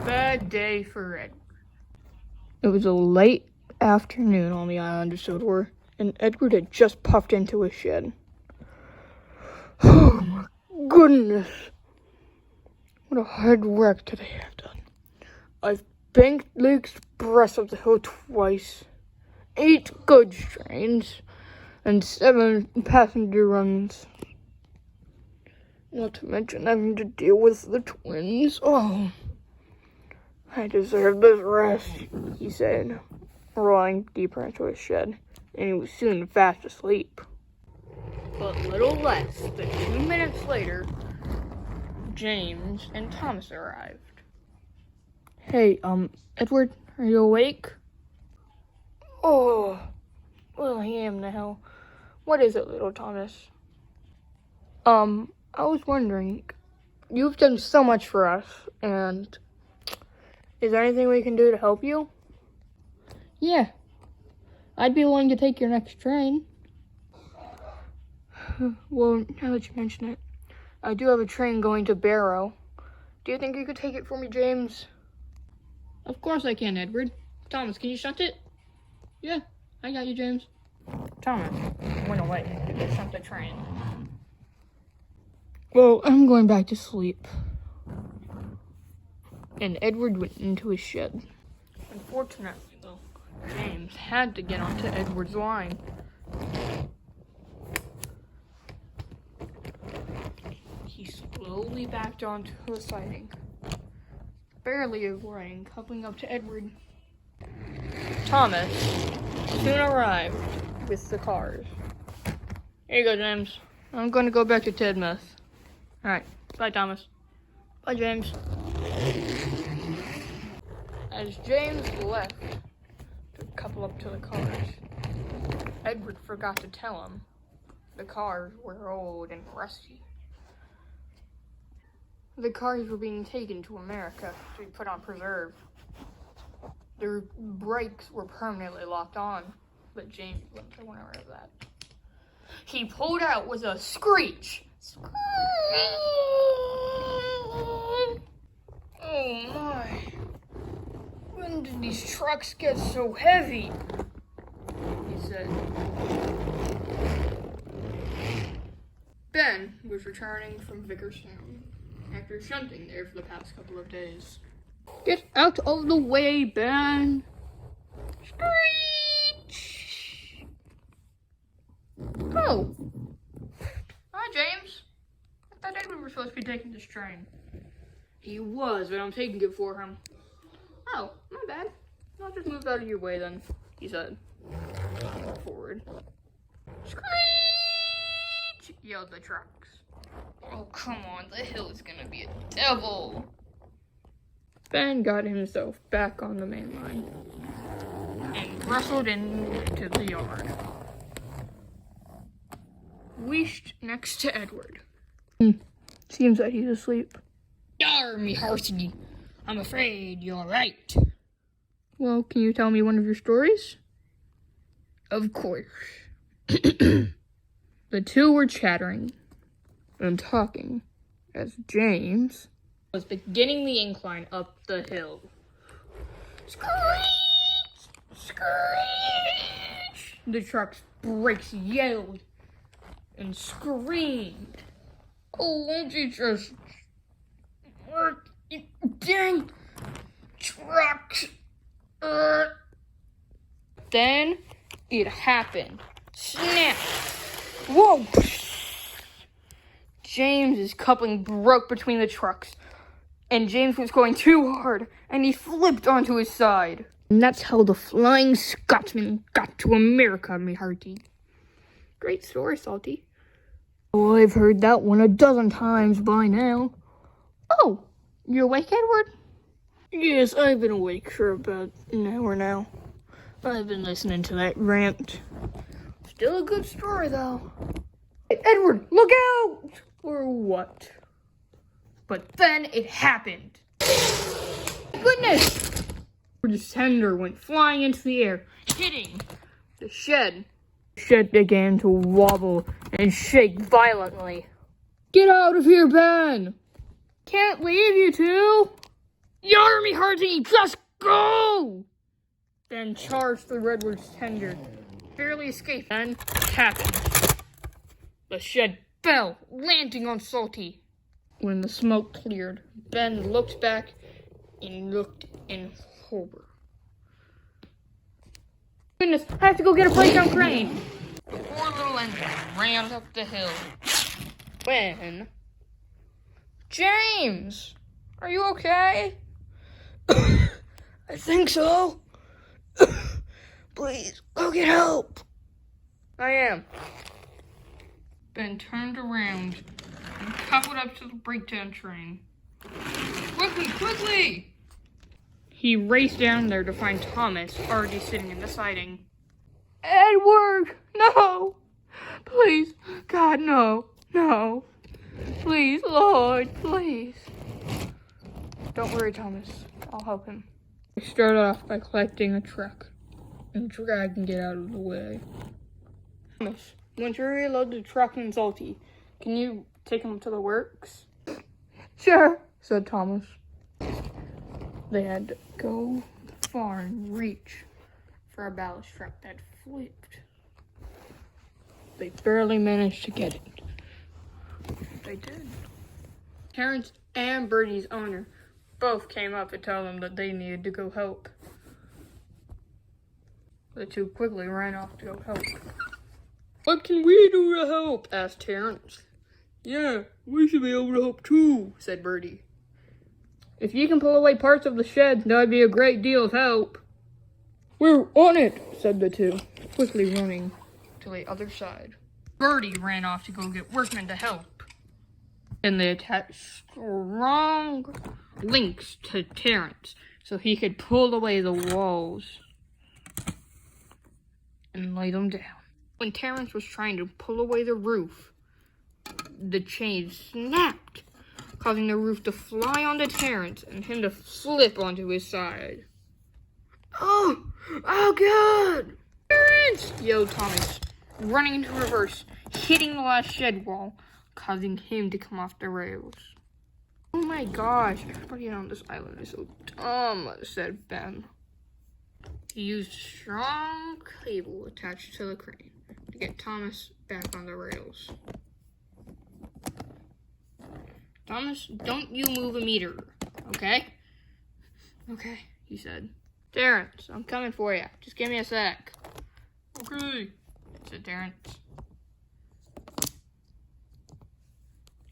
bad day for Edward. It was a late afternoon on the island of Sodor, and Edward had just puffed into his shed. Oh my goodness! What a hard work did I have done. I've banked the express up the hill twice, 8 goods trains, and 7 passenger runs. Not to mention having to deal with the twins. Oh, I deserve this rest, he said, rolling deeper into his shed, and he was soon fast asleep. But little less than 2 minutes later, James and Thomas arrived. Hey, Edward, are you awake? Oh, well, I am now. What is it, little Thomas? I was wondering, you've done so much for us, and is there anything we can do to help you? Yeah, I'd be willing to take your next train. Well, now that you mention it, I do have a train going to Barrow. Do you think you could take it for me, James? Of course I can, Edward. Thomas, can you shunt it? Yeah, I got you, James. Thomas went away to shunt the train. Well, I'm going back to sleep. And Edward went into his shed. Unfortunately, though, James had to get onto Edward's line. He slowly backed onto the siding, barely avoiding coupling up to Edward. Thomas soon arrived with the cars. Here you go, James. I'm going to go back to Tedmouth. Alright, bye, Thomas. Bye, James. As James left to couple up to the cars, Edward forgot to tell him the cars were old and rusty. The cars were being taken to America to be put on preserve. Their brakes were permanently locked on, but James wasn't aware of that. He pulled out with a screech. Screech! Oh my. When did these trucks get so heavy? He said. Ben was returning from Vickerstown after shunting there for the past couple of days. Get out of the way, Ben! Screech! Oh! Hi, James. I thought Edward was supposed to be taking this train. He was, but I'm taking it for him. Oh, my bad. I'll just move out of your way then, he said. Forward. Screech! Yelled the trucks. Oh, come on, the hill is gonna be a devil. Ben got himself back on the main line and rustled into the yard. Wished next to Edward. Seems that he's asleep. Yar, me hearty. I'm afraid you're right. Well, can you tell me one of your stories? Of course. The two were chattering and talking as James was beginning the incline up the hill. Screech! Screech! The truck's brakes yelled and screamed. Oh, won't you just work it? Dang trucks! Then it happened. Snap! Whoa! James's coupling broke between the trucks, and James was going too hard, and he flipped onto his side. And that's how the Flying Scotsman got to America, me hearty. Great story, Salty. Oh, I've heard that one a dozen times by now. Oh, you awake, Edward? Yes, I've been awake for about an hour now. I've been listening to that rant. Still a good story, though. Hey, Edward, look out! Or what? But then it happened. Goodness! The tender went flying into the air, hitting the shed. The shed began to wobble and shake violently. Get out of here, Ben! Can't leave you two! Yar me, Hardy! Just go! Ben charged the redwood's tender, barely escaped, and happened. The shed fell, landing on Salty. When the smoke cleared, Ben looked back and looked in horror. Goodness, I have to go get a breakdown crane. The poor little engine ran up the hill. When... James! Are you okay? I think so. Please, go get help. I am. Ben turned around and coupled up to the breakdown train. Quickly, quickly! He raced down there to find Thomas already sitting in the siding. Edward! No! Please, God, no. No. Please, Lord, please. Don't worry, Thomas. I'll help him. We started off by collecting a truck and dragging it out of the way. Thomas, once you reload the truck in Salty, can you take him to the works? Sure, said Thomas. They had to go far and reach for a ballast truck that flipped. They barely managed to get it. They did. Terrence and Birdie's owner both came up to tell them that they needed to go help. The two quickly ran off to go help. What can we do to help? Asked Terrence. Yeah, we should be able to help too, said Birdie. If you can pull away parts of the shed, that would be a great deal of help. We're on it, said the two, quickly running to the other side. Birdie ran off to go get workmen to help. And they attached strong links to Terrence so he could pull away the walls and lay them down. When Terrence was trying to pull away the roof, the chain snapped, causing the roof to fly onto Terrence and him to flip onto his side. Oh God! Terrence! Yelled Thomas, running into reverse, hitting the last shed wall, causing him to come off the rails. Oh my gosh, everybody on this island is so dumb, said Ben. He used strong cable attached to the crane to get Thomas back on the rails. Thomas, don't you move a meter, okay? Okay, he said. Terrence, I'm coming for you. Just give me a sec. Okay, said Terrence.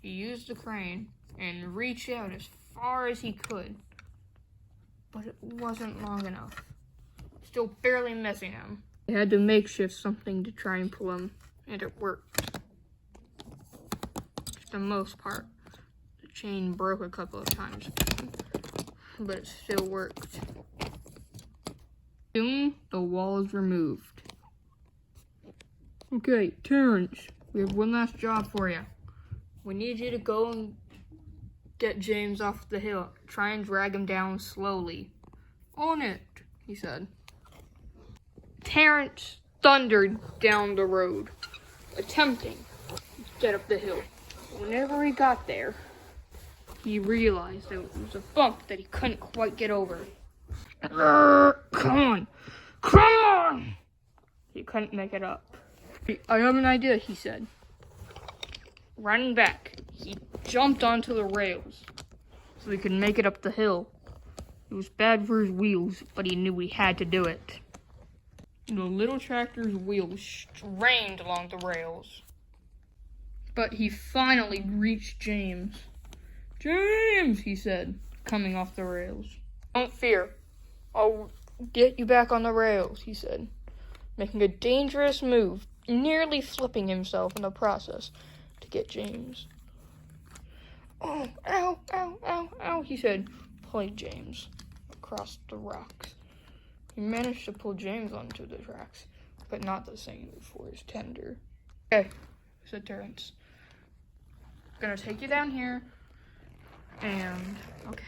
He used the crane and reached out as far as he could, but it wasn't long enough. Still barely missing him. They had to makeshift something to try and pull him, and it worked. For the most part, the chain broke a couple of times, but it still worked. Soon, the wall is removed. Okay, Terrence, we have one last job for you. We need you to go and get James off the hill. Try and drag him down slowly. On it, he said. Terrence thundered down the road, attempting to get up the hill. Whenever he got there, he realized there was a bump that he couldn't quite get over. Come on! He couldn't make it up. I have an idea, he said. Running back, he jumped onto the rails so he could make it up the hill. It was bad for his wheels, but he knew he had to do it. The little tractor's wheels strained along the rails. But he finally reached James. James, he said, coming off the rails. Don't fear. I'll get you back on the rails, he said, making a dangerous move, nearly flipping himself in the process to get James. Oh, ow, ow, ow, ow, he said, pulling James across the rocks. He managed to pull James onto the tracks, but not the same for his tender. Okay, said Terrence. Gonna take you down here, and okay.